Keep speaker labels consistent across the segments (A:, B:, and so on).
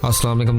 A: السلام علیکم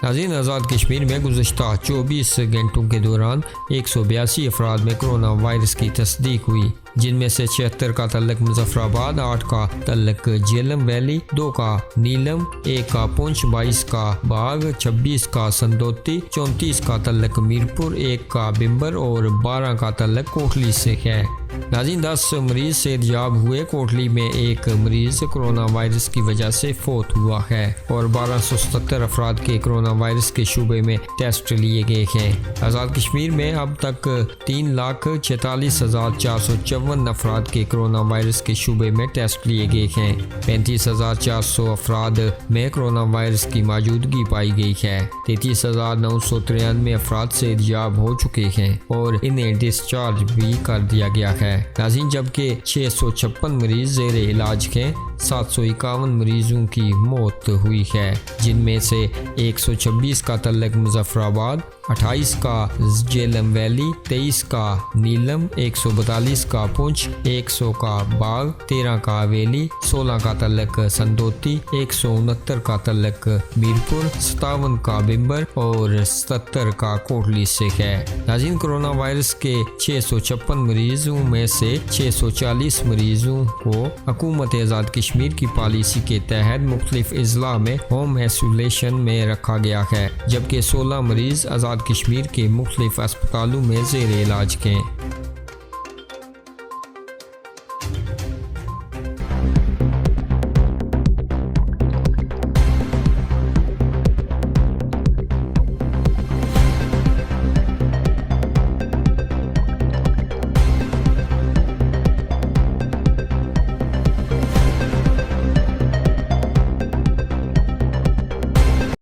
A: ناظرین آزاد کشمیر میں گزشتہ 24 گھنٹوں کے دوران 182 افراد میں کرونا وائرس کی تصدیق ہوئی، جن میں سے 76 کا تعلق مظفر آباد، 8 کا تعلق جہلم ویلی، 2 کا نیلم، 1 کا پونچھ، 22 کا باغ، 26 کا سندوتی، 34 کا تعلق میرپور، 1 کا بمبر اور 12 کا تعلق کوٹلی سے ہے۔ ناظرین 10 مریض صحت یاب ہوئے۔ کوٹلی میں ایک مریض کرونا وائرس کی وجہ سے فوت ہوا ہے اور 1277 افراد کے کرونا وائرس کے شعبے میں ٹیسٹ لیے گئے ہیں۔ آزاد کشمیر میں اب تک 3,46,454 افراد کے کرونا وائرس کے شعبے میں ٹیسٹ لیے گئے ہیں۔ 35,400 افراد میں کرونا وائرس کی موجودگی پائی گئی ہے۔ 33,993 افراد صحت یاب ہو چکے ہیں اور انہیں ڈسچارج بھی کر دیا گیا ہے۔ ناظرین جبکہ 656 مریض زیر علاج ہیں، 751 مریضوں کی موت ہوئی ہے، جن میں سے 126 کا تعلق مظفر آباد، 28 کا جہلم ویلی، 23 کا نیلم، 142 کا پونچھ، 100 کا باغ، 13 کا ویلی، 16 کا تعلق سندوتی، 169 کا تعلق میرپور، 57 کا بمبر اور 77 کا کوٹلی سے ہے۔ ناظرین کرونا وائرس کے 656 مریضوں میں سے 640 مریضوں کو حکومت آزاد کشمیر کی پالیسی کے تحت مختلف اضلاع میں ہوم ایسولیشن میں رکھا گیا ہے، جبکہ 16 مریض آزاد کشمیر کے مختلف اسپتالوں میں زیر علاج ہیں۔